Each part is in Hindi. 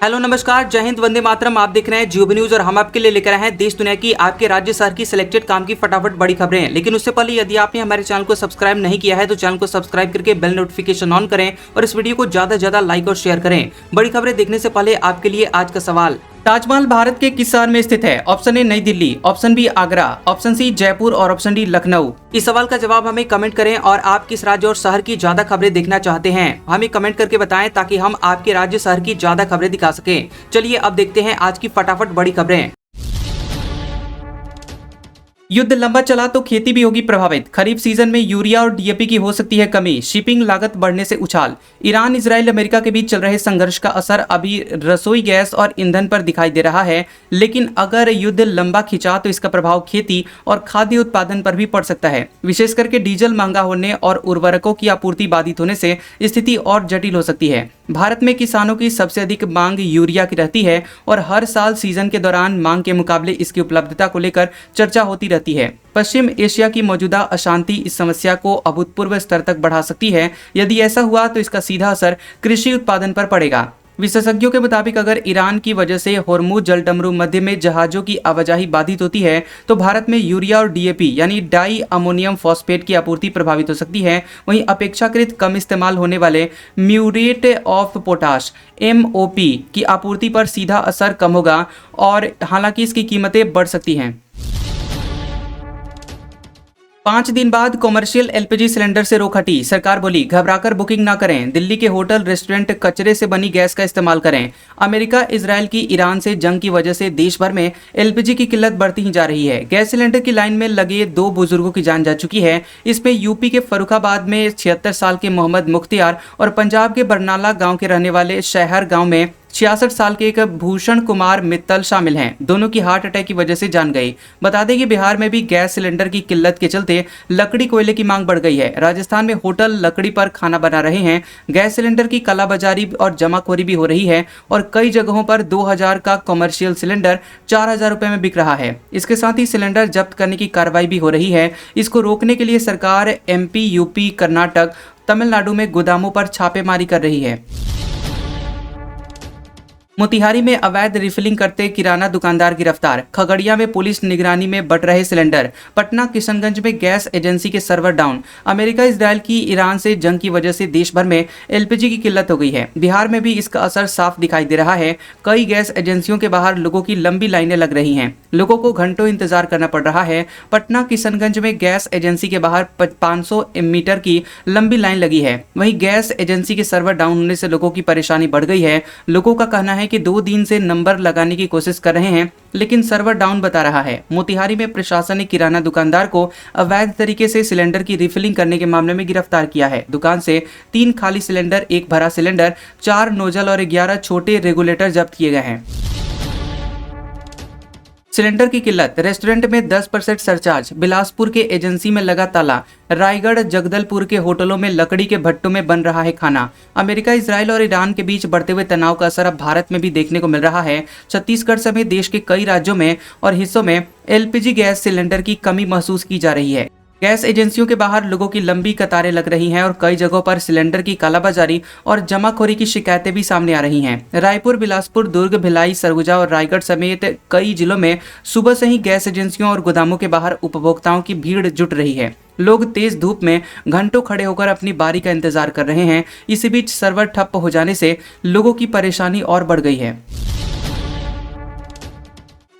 हेलो नमस्कार, जय हिंद, वंदे मातरम। आप देख रहे हैं जियो न्यूज और हम आपके लिए लेकर आए हैं देश दुनिया की, आपके राज्य शहर की सिलेक्टेड काम की फटाफट बड़ी खबरें। लेकिन उससे पहले यदि आपने हमारे चैनल को सब्सक्राइब नहीं किया है तो चैनल को सब्सक्राइब करके बेल नोटिफिकेशन ऑन करें और इस वीडियो को ज्यादा से ज्यादा लाइक और शेयर करें। बड़ी खबरें देखने से पहले आपके लिए आज का सवाल, ताजमहल भारत के किस शहर में स्थित है? Option A New Delhi, option B Agra, option C Jaipur और ऑप्शन डी लखनऊ। इस सवाल का जवाब हमें कमेंट करें और आप किस राज्य और शहर की ज्यादा खबरें देखना चाहते हैं हमें कमेंट करके बताएं ताकि हम आपके राज्य शहर की ज्यादा खबरें दिखा सकें। चलिए अब देखते हैं आज की फटाफट बड़ी खबरें। युद्ध लंबा चला तो खेती भी होगी प्रभावित, खरीफ सीजन में यूरिया और डीएपी की हो सकती है कमी, शिपिंग लागत बढ़ने से उछाल। ईरान इजराइल अमेरिका के बीच चल रहे संघर्ष का असर अभी रसोई गैस और ईंधन पर दिखाई दे रहा है, लेकिन अगर युद्ध लंबा खिंचा तो इसका प्रभाव खेती और खाद्य उत्पादन पर भी पड़ सकता है। विशेष करके डीजल महंगा होने और उर्वरकों की आपूर्ति बाधित होने से स्थिति और जटिल हो सकती है। भारत में किसानों की सबसे अधिक मांग यूरिया की रहती है और हर साल सीजन के दौरान मांग के मुकाबले इसकी उपलब्धता को लेकर चर्चा होती रहती है। पश्चिम एशिया की मौजूदा अशांति इस समस्या को अभूतपूर्व स्तर तक बढ़ा सकती है। यदि ऐसा हुआ तो इसका सीधा असर कृषि उत्पादन पर पड़ेगा। विशेषज्ञों के मुताबिक अगर ईरान की वजह से होर्मुज जलडमरू मध्य में जहाजों की आवाजाही बाधित होती है तो भारत में यूरिया और डीएपी यानी डाई अमोनियम फॉस्फेट की आपूर्ति प्रभावित हो सकती है। वहीं अपेक्षाकृत कम इस्तेमाल होने वाले म्यूरेट ऑफ पोटाश MOP की आपूर्ति पर सीधा असर कम होगा और हालांकि इसकी कीमतें बढ़ सकती हैं। 5 दिन बाद कॉमर्शियल LPG सिलेंडर से रोक हटी, सरकार बोली घबराकर बुकिंग ना करें, दिल्ली के होटल रेस्टोरेंट कचरे से बनी गैस का इस्तेमाल करें। अमेरिका इजराइल की ईरान से जंग की वजह से देश भर में LPG की किल्लत बढ़ती ही जा रही है। गैस सिलेंडर की लाइन में लगे 2 बुजुर्गों की जान जा चुकी है। इसमें यूपी के फर्रुखाबाद में 76 साल के मोहम्मद मुख्तियार और पंजाब के बरनाला गाँव के रहने वाले शहर गाँव में 66 साल के एक भूषण कुमार मित्तल शामिल हैं। दोनों की हार्ट अटैक की वजह से जान गई। बता दें कि बिहार में भी गैस सिलेंडर की किल्लत के चलते लकड़ी कोयले की मांग बढ़ गई है। राजस्थान में होटल लकड़ी पर खाना बना रहे हैं। गैस सिलेंडर की कालाबाजारी और जमाखोरी भी हो रही है और कई जगहों पर 2000 का कमर्शियल सिलेंडर 4000 रुपए में बिक रहा है। इसके साथ ही सिलेंडर जब्त करने की कार्रवाई भी हो रही है। इसको रोकने के लिए सरकार MP, UP, कर्नाटक, तमिलनाडु में गोदामों पर छापेमारी कर रही है। मोतिहारी में अवैध रिफिलिंग करते किराना दुकानदार गिरफ्तार, खगड़िया में पुलिस निगरानी में बट रहे सिलेंडर, पटना किशनगंज में गैस एजेंसी के सर्वर डाउन। अमेरिका इजराइल की ईरान से जंग की वजह से देश भर में LPG की किल्लत हो गई है। बिहार में भी इसका असर साफ दिखाई दे रहा है। कई गैस एजेंसियों के बाहर लोगों की लंबी लाइनें लग रही हैं। लोगों को घंटों इंतजार करना पड़ रहा है। पटना किशनगंज में गैस एजेंसी के बाहर 500 मीटर की लंबी लाइन लगी है। वहीं गैस एजेंसी के सर्वर डाउन होने से लोगों की परेशानी बढ़ गई है। लोगों का कहना है कि 2 दिन से नंबर लगाने की कोशिश कर रहे हैं लेकिन सर्वर डाउन बता रहा है। मोतिहारी में प्रशासन ने किराना दुकानदार को अवैध तरीके से सिलेंडर की रिफिलिंग करने के मामले में गिरफ्तार किया है। दुकान से 3 खाली सिलेंडर, 1 भरा सिलेंडर, 4 नोजल और 11 छोटे रेगुलेटर जब्त किए गए हैं। सिलेंडर की किल्लत, रेस्टोरेंट में 10% सरचार्ज, बिलासपुर के एजेंसी में लगा ताला, रायगढ़ जगदलपुर के होटलों में लकड़ी के भट्टों में बन रहा है खाना। अमेरिका इजराइल और ईरान के बीच बढ़ते हुए तनाव का असर अब भारत में भी देखने को मिल रहा है। छत्तीसगढ़ समेत देश के कई राज्यों में और हिस्सों में LPG गैस सिलेंडर की कमी महसूस की जा रही है। गैस एजेंसियों के बाहर लोगों की लंबी कतारें लग रही हैं और कई जगहों पर सिलेंडर की कालाबाजारी और जमाखोरी की शिकायतें भी सामने आ रही हैं। रायपुर, बिलासपुर, दुर्ग, भिलाई, सरगुजा और रायगढ़ समेत कई जिलों में सुबह से ही गैस एजेंसियों और गोदामों के बाहर उपभोक्ताओं की भीड़ जुट रही है। लोग तेज धूप में घंटों खड़े होकर अपनी बारी का इंतजार कर रहे हैं। इसी बीच सर्वर ठप्प हो जाने से लोगों की परेशानी और बढ़ गई है।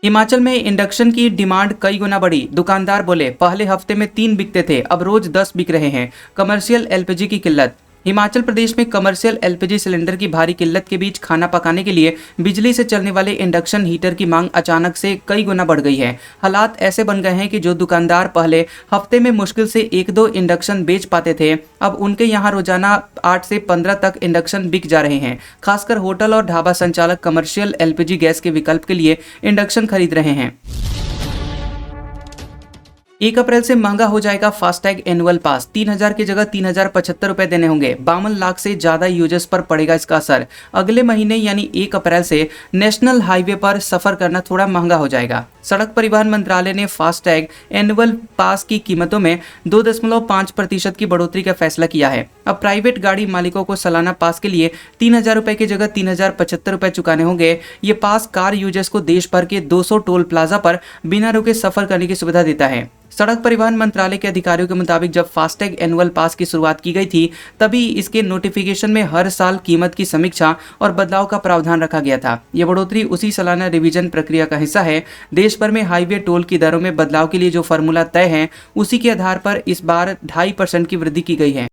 हिमाचल में इंडक्शन की डिमांड कई गुना बढ़ी, दुकानदार बोले पहले हफ्ते में 3 बिकते थे, अब रोज 10 बिक रहे हैं। कमर्शियल LPG की किल्लत, हिमाचल प्रदेश में कमर्शियल LPG सिलेंडर की भारी किल्लत के बीच खाना पकाने के लिए बिजली से चलने वाले इंडक्शन हीटर की मांग अचानक से कई गुना बढ़ गई है। हालात ऐसे बन गए हैं कि जो दुकानदार पहले हफ्ते में मुश्किल से 1-2 इंडक्शन बेच पाते थे, अब उनके यहाँ रोजाना 8 से 15 तक इंडक्शन बिक जा रहे हैं। खासकर होटल और ढाबा संचालक कमर्शियल LPG गैस के विकल्प के लिए इंडक्शन खरीद रहे हैं। 1 अप्रैल से महंगा हो जाएगा फास्टैग एनुअल पास, 3000 की जगह 3075 रुपए देने होंगे। 52 लाख से ज्यादा यूजर्स पर पड़ेगा इसका असर। अगले महीने यानी 1 अप्रैल से नेशनल हाईवे पर सफर करना थोड़ा महंगा हो जाएगा। सड़क परिवहन मंत्रालय ने फास्टैग एनुअल पास की कीमतों में 2.5% की बढ़ोतरी का फैसला किया है। अब प्राइवेट गाड़ी मालिकों को सालाना पास के लिए 3,000 रुपए की जगह 3,075 रुपए चुकाने होंगे। ये पास कार यूजर्स को देश भर के 200 टोल प्लाजा पर बिना रुके सफर करने की सुविधा देता है। सड़क परिवहन मंत्रालय के अधिकारियों के मुताबिक जब फास्टैग एनुअल पास की शुरुआत की गई थी तभी इसके नोटिफिकेशन में हर साल कीमत की समीक्षा और बदलाव का प्रावधान रखा गया था। यह बढ़ोतरी उसी सालाना रिवीजन प्रक्रिया का हिस्सा है। देश भर में हाईवे टोल की दरों में बदलाव के लिए जो फॉर्मूला तय है उसी के आधार पर इस बार 2.5% की वृद्धि की गई है।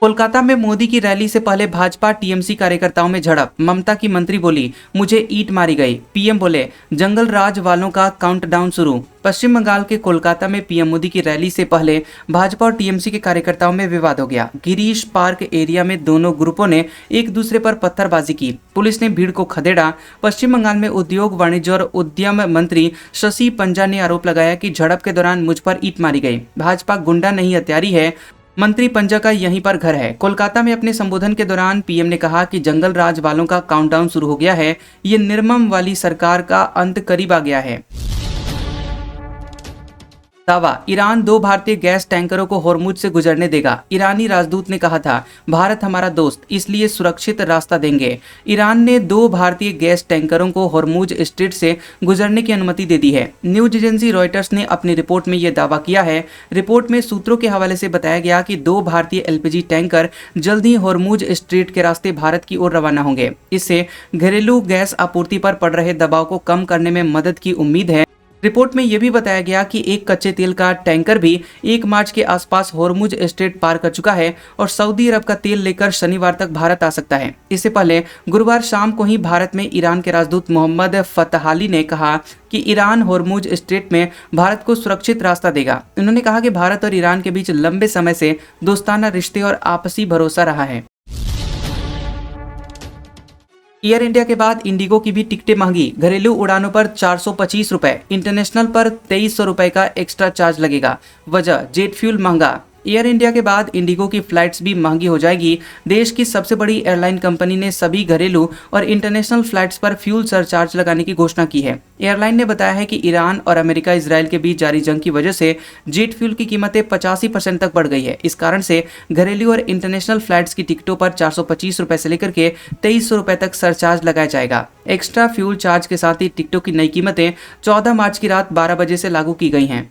कोलकाता में मोदी की रैली से पहले भाजपा टीएमसी कार्यकर्ताओं में झड़प। ममता की मंत्री बोली, मुझे ईंट मारी गई। पीएम बोले, जंगल राज वालों का काउंटडाउन शुरू। पश्चिम बंगाल के कोलकाता में पीएम मोदी की रैली से पहले भाजपा और टीएमसी के कार्यकर्ताओं में विवाद हो गया। गिरीश पार्क एरिया में दोनों ग्रुपों ने एक दूसरे पर पत्थरबाजी की। पुलिस ने भीड़ को खदेड़ा। पश्चिम बंगाल में उद्योग, वाणिज्य और उद्यम मंत्री शशि पंजा ने आरोप लगाया कि झड़प के दौरान मुझ पर ईंट मारी गई। भाजपा गुंडा नहीं हत्यारी है। मंत्री पंजा का यहीं पर घर है। कोलकाता में अपने संबोधन के दौरान पीएम ने कहा कि जंगल राज वालों का काउंटडाउन शुरू हो गया है। ये निर्मम वाली सरकार का अंत करीब आ गया है। दावा, ईरान 2 भारतीय गैस टैंकरों को होर्मुज से गुजरने देगा। ईरानी राजदूत ने कहा था, भारत हमारा दोस्त, इसलिए सुरक्षित रास्ता देंगे। ईरान ने 2 भारतीय गैस टैंकरों को होर्मुज स्ट्रेट से गुजरने की अनुमति दे दी है। न्यूज एजेंसी रॉयटर्स ने अपनी रिपोर्ट में यह दावा किया है। रिपोर्ट में सूत्रों के हवाले से बताया गया कि 2 भारतीय एलपीजी टैंकर जल्द ही होर्मुज स्ट्रेट के रास्ते भारत की ओर रवाना होंगे। इससे घरेलू गैस आपूर्ति पर पड़ रहे दबाव को कम करने में मदद की उम्मीद है। रिपोर्ट में यह भी बताया गया कि एक कच्चे तेल का टैंकर भी 1 मार्च के आसपास होर्मुज स्ट्रेट पार कर चुका है और सऊदी अरब का तेल लेकर शनिवार तक भारत आ सकता है। इससे पहले गुरुवार शाम को ही भारत में ईरान के राजदूत मोहम्मद फतहाली ने कहा कि ईरान होर्मुज स्ट्रेट में भारत को सुरक्षित रास्ता देगा। उन्होंने कहा कि भारत और ईरान के बीच लंबे समय से दोस्ताना रिश्ते और आपसी भरोसा रहा है। एयर इंडिया के बाद इंडिगो की भी टिकटें महंगी। घरेलू उड़ानों पर 425 रुपए, इंटरनेशनल पर 2300 रुपए का एक्स्ट्रा चार्ज लगेगा। वजह, जेट फ्यूल महंगा। एयर इंडिया के बाद इंडिगो की फ्लाइट्स भी महंगी हो जाएगी। देश की सबसे बड़ी एयरलाइन कंपनी ने सभी घरेलू और इंटरनेशनल फ्लाइट्स पर फ्यूल सरचार्ज लगाने की घोषणा की है। एयरलाइन ने बताया है कि ईरान और अमेरिका इजराइल के बीच जारी जंग की वजह से जेट फ्यूल की कीमतें 85% तक बढ़ गई है। इस कारण से घरेलू और इंटरनेशनल फ्लाइट्स की टिकटों पर 425 रुपए से लेकर के 2300 रुपए तक सरचार्ज लगाया जाएगा। एक्स्ट्रा फ्यूल चार्ज के साथ ही टिकटों की नई कीमतें 14 मार्च की रात 12 बजे से लागू की गई हैं।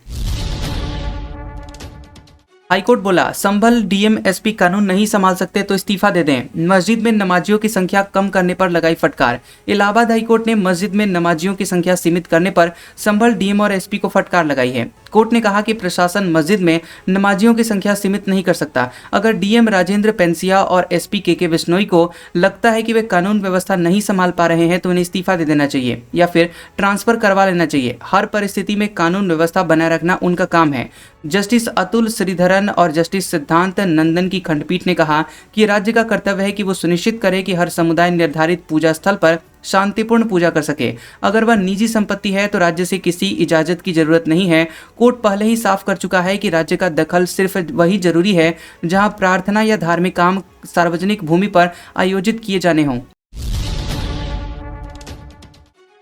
हाईकोर्ट बोला, संभल डीएम एसपी कानून नहीं संभाल सकते तो इस्तीफा दे दें। मस्जिद में नमाजियों की संख्या कम करने पर लगाई फटकार। इलाहाबाद हाईकोर्ट ने मस्जिद में नमाजियों की संख्या सीमित करने पर संभल डीएम और एसपी को फटकार लगाई है। कोर्ट ने कहा कि प्रशासन मस्जिद में नमाजियों की संख्या सीमित नहीं कर सकता। अगर डीएम राजेंद्र पेंसिया और एसपी के बिश्नोई को लगता है कि वे कानून व्यवस्था नहीं संभाल पा रहे हैं तो उन्हें इस्तीफा दे देना चाहिए या फिर ट्रांसफर करवा लेना चाहिए। हर परिस्थिति में कानून व्यवस्था बनाए रखना उनका काम है। जस्टिस अतुल श्रीधरन और जस्टिस सिद्धांत नंदन की खंडपीठ ने कहा कि राज्य का कर्तव्य है कि वो सुनिश्चित करे कि हर समुदाय निर्धारित पूजा स्थल पर शांतिपूर्ण पूजा कर सके। अगर वह निजी संपत्ति है तो राज्य से किसी इजाजत की जरूरत नहीं है। कोर्ट पहले ही साफ कर चुका है कि राज्य का दखल सिर्फ वही जरूरी है जहां प्रार्थना या धार्मिक काम सार्वजनिक भूमि पर आयोजित किए जाने हों।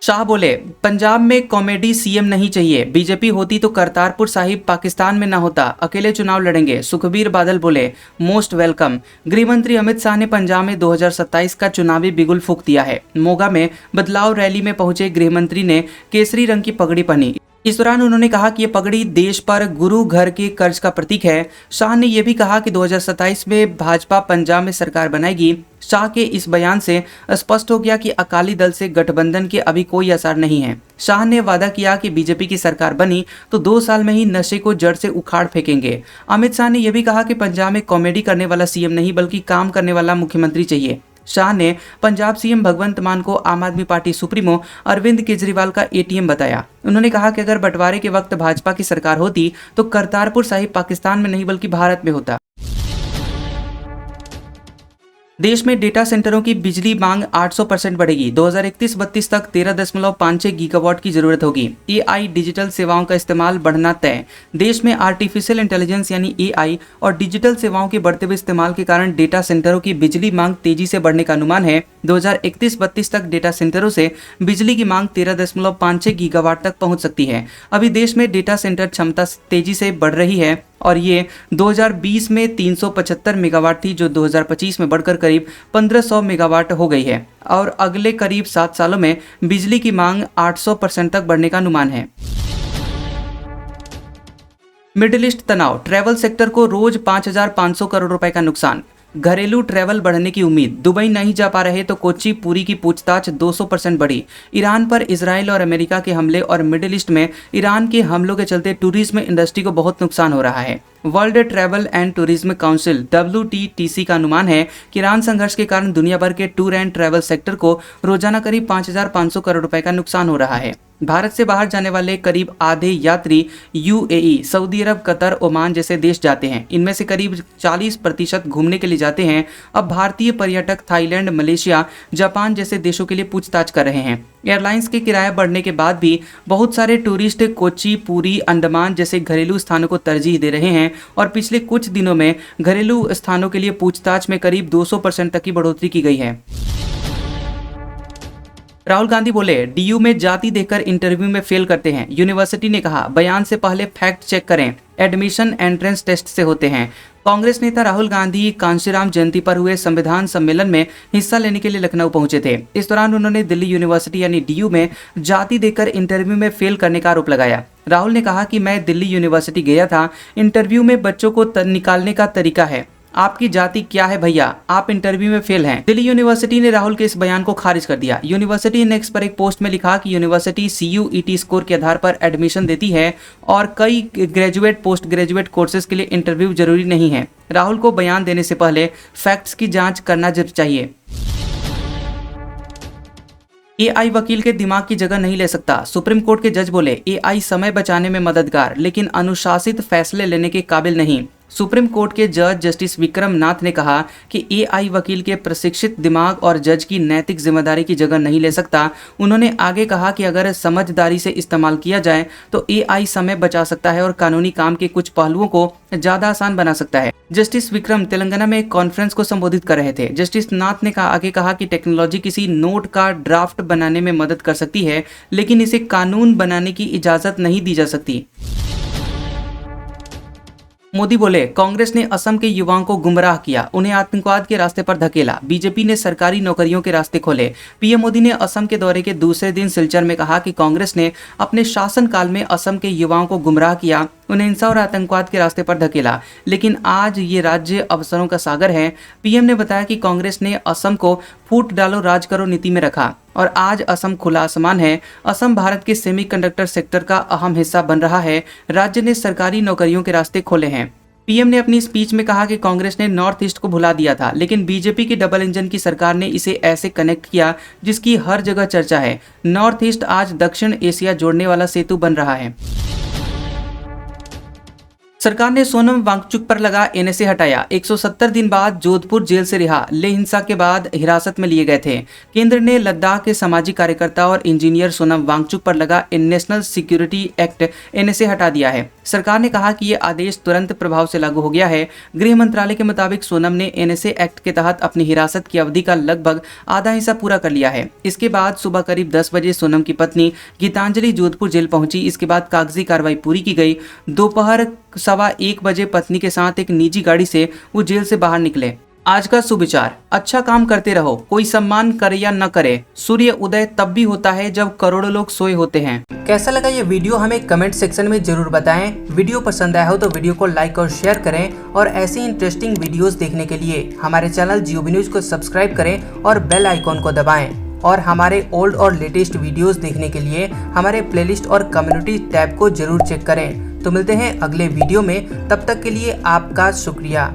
शाह बोले, पंजाब में कॉमेडी सीएम नहीं चाहिए। बीजेपी होती तो करतारपुर साहिब पाकिस्तान में ना होता। अकेले चुनाव लड़ेंगे। सुखबीर बादल बोले, मोस्ट वेलकम। गृह मंत्री अमित शाह ने पंजाब में 2027 का चुनावी बिगुल फूंक दिया है। मोगा में बदलाव रैली में पहुंचे गृह मंत्री ने केसरी रंग की पगड़ी पहनी। इस दौरान उन्होंने कहा कि ये पगड़ी देश पर गुरु घर के कर्ज का प्रतीक है। शाह ने यह भी कहा कि 2027 में भाजपा पंजाब में सरकार बनाएगी। शाह के इस बयान से स्पष्ट हो गया कि अकाली दल से गठबंधन के अभी कोई असर नहीं है। शाह ने वादा किया कि बीजेपी की सरकार बनी तो 2 साल में ही नशे को जड़ से उखाड़ फेंकेंगे। अमित शाह ने यह भी कहा कि पंजाब में कॉमेडी करने वाला सीएम नहीं बल्कि काम करने वाला मुख्यमंत्री चाहिए। शाह ने पंजाब सीएम भगवंत मान को आम आदमी पार्टी सुप्रीमो अरविंद केजरीवाल का एटीएम बताया। उन्होंने कहा कि अगर बंटवारे के वक्त भाजपा की सरकार होती तो करतारपुर साहिब पाकिस्तान में नहीं बल्कि भारत में होता। देश में डेटा सेंटरों की बिजली मांग 800% बढ़ेगी। 2031-32 तक 13.56 गीगावाट की जरूरत होगी। एआई डिजिटल सेवाओं का इस्तेमाल बढ़ना तय। देश में आर्टिफिशियल इंटेलिजेंस यानी एआई और डिजिटल सेवाओं के बढ़ते हुए इस्तेमाल के कारण डेटा सेंटरों की बिजली मांग तेजी से बढ़ने का अनुमान है। 2031-32 तक डेटा सेंटरों से बिजली की मांग 13.56 गीगावाट तक पहुंच सकती है। अभी देश में डेटा सेंटर क्षमता तेजी से बढ़ रही है और ये 2020 में 375 मेगावाट थी, जो 2025 में बढ़कर करीब 1500 मेगावाट हो गई है और अगले करीब 7 सालों में बिजली की मांग 800% तक बढ़ने का अनुमान है। मिडिल ईस्ट तनाव, ट्रैवल सेक्टर को रोज 5,500 करोड़ रुपए का नुकसान। घरेलू ट्रैवल बढ़ने की उम्मीद, दुबई नहीं जा पा रहे तो कोच्चि पूरी की पूछताछ 200% बढ़ी। ईरान पर इजराइल और अमेरिका के हमले और मिडिल ईस्ट में ईरान के हमलों के चलते टूरिज्म इंडस्ट्री को बहुत नुकसान हो रहा है। World travel and tourism council WTTC का अनुमान है कि ईरान संघर्ष के कारण दुनिया भर के टूर एंड ट्रैवल सेक्टर को रोजाना करीब 5,500 करोड़ रुपए का नुकसान हो रहा है। भारत से बाहर जाने वाले करीब आधे यात्री UAE, सऊदी अरब, कतर, ओमान जैसे देश जाते हैं। इनमें से करीब 40% घूमने के लिए जाते हैं। अब भारतीय पर्यटक थाईलैंड, मलेशिया, जापान जैसे देशों के लिए पूछताछ कर रहे हैं। एयरलाइंस के किराया बढ़ने के बाद भी बहुत सारे टूरिस्ट कोच्चि, पुरी, अंडमान जैसे घरेलू स्थानों को तरजीह दे रहे हैं और पिछले कुछ दिनों में घरेलू स्थानों के लिए पूछताछ में करीब 200% तक की बढ़ोतरी की गई है। राहुल गांधी बोले, DU में जाति देखकर इंटरव्यू में फेल करते हैं। यूनिवर्सिटी ने कहा, बयान से पहले फैक्ट चेक करें, एडमिशन एंट्रेंस टेस्ट से होते हैं। कांग्रेस नेता राहुल गांधी कांशीराम जयंती पर हुए संविधान सम्मेलन में हिस्सा लेने के लिए लखनऊ पहुंचे थे। इस दौरान उन्होंने दिल्ली यूनिवर्सिटी यानी DU में जाति देकर इंटरव्यू में फेल करने का आरोप लगाया। राहुल ने कहा कि मैं दिल्ली यूनिवर्सिटी गया था, इंटरव्यू में बच्चों को निकालने का तरीका है। आपकी जाति क्या है भैया, आप इंटरव्यू में फेल हैं। दिल्ली यूनिवर्सिटी ने राहुल के इस बयान को खारिज कर दिया। यूनिवर्सिटी ने नेक्स्ट पर एक पोस्ट में लिखा कि यूनिवर्सिटी CUET स्कोर के आधार पर एडमिशन देती है और कई ग्रेजुएट, पोस्ट ग्रेजुएट कोर्सेज के लिए इंटरव्यू जरूरी नहीं है। राहुल को बयान देने से पहले फैक्ट्स की जांच करना चाहिए। AI वकील के दिमाग की जगह नहीं ले सकता। सुप्रीम कोर्ट के जज बोले, AI समय बचाने में मददगार लेकिन अनुशासित फैसले लेने के काबिल नहीं। सुप्रीम कोर्ट के जज जस्टिस विक्रम नाथ ने कहा कि AI वकील के प्रशिक्षित दिमाग और जज की नैतिक जिम्मेदारी की जगह नहीं ले सकता। उन्होंने आगे कहा कि अगर समझदारी से इस्तेमाल किया जाए तो AI समय बचा सकता है और कानूनी काम के कुछ पहलुओं को ज्यादा आसान बना सकता है। जस्टिस विक्रम तेलंगाना में एक कॉन्फ्रेंस को संबोधित कर रहे थे। जस्टिस नाथ ने आगे कहा कि टेक्नोलॉजी किसी नोट का ड्राफ्ट बनाने में मदद कर सकती है, लेकिन इसे कानून बनाने की इजाजत नहीं दी जा सकती। मोदी बोले, कांग्रेस ने असम के युवाओं को गुमराह किया, उन्हें आतंकवाद के रास्ते पर धकेला। बीजेपी ने सरकारी नौकरियों के रास्ते खोले। पीएम मोदी ने असम के दौरे के दूसरे दिन सिलचर में कहा कि कांग्रेस ने अपने शासनकाल में असम के युवाओं को गुमराह किया, उन्हें हिंसा और आतंकवाद के रास्ते पर धकेला, लेकिन आज ये राज्य अवसरों का सागर है। पीएम ने बताया कि कांग्रेस ने असम को फूट डालो राज करो नीति में रखा और आज असम खुला आसमान है। असम भारत के सेमीकंडक्टर सेक्टर का अहम हिस्सा बन रहा है। राज्य ने सरकारी नौकरियों के रास्ते खोले हैं। पीएम ने अपनी स्पीच में कहा कि कांग्रेस ने नॉर्थ ईस्ट को भुला दिया था, लेकिन बीजेपी की डबल इंजन की सरकार ने इसे ऐसे कनेक्ट किया जिसकी हर जगह चर्चा है। नॉर्थ ईस्ट आज दक्षिण एशिया जोड़ने वाला सेतु बन रहा है। सरकार ने सोनम वांगचुक पर लगा NSA हटाया। 170 दिन बाद जोधपुर जेल से रिहा। लेह हिंसा के बाद हिरासत में लिए गए थे। केंद्र ने लद्दाख के सामाजिक कार्यकर्ता और इंजीनियर सोनम वांगचुक पर लगा नेशनल सिक्योरिटी एक्ट NSA हटा दिया है। सरकार ने कहा कि ये आदेश तुरंत प्रभाव से लागू हो गया है। गृह मंत्रालय के मुताबिक सोनम ने NSA एक्ट के तहत अपनी हिरासत की अवधि का लगभग आधा हिस्सा पूरा कर लिया है। इसके बाद सुबह करीब 10 बजे सोनम की पत्नी गीतांजलि जोधपुर जेल पहुंची। इसके बाद कागजी कार्रवाई पूरी की गई। दोपहर 1:15 बजे पत्नी के साथ एक निजी गाड़ी से वो जेल से बाहर निकले। आज का सुविचार, अच्छा काम करते रहो, कोई सम्मान करे या न करे, सूर्य उदय तब भी होता है जब करोड़ों लोग सोए होते हैं। कैसा लगा ये वीडियो हमें कमेंट सेक्शन में जरूर बताएं। वीडियो पसंद आया हो तो वीडियो को लाइक और शेयर करें और ऐसी इंटरेस्टिंग वीडियोस देखने के लिए हमारे चैनल GOB न्यूज को सब्सक्राइब करें और बेल आइकॉन को दबाएं। और हमारे ओल्ड और लेटेस्ट वीडियोस देखने के लिए हमारे प्लेलिस्ट और कम्युनिटी टैब को जरूर चेक करें। तो मिलते हैं अगले वीडियो में, तब तक के लिए आपका शुक्रिया।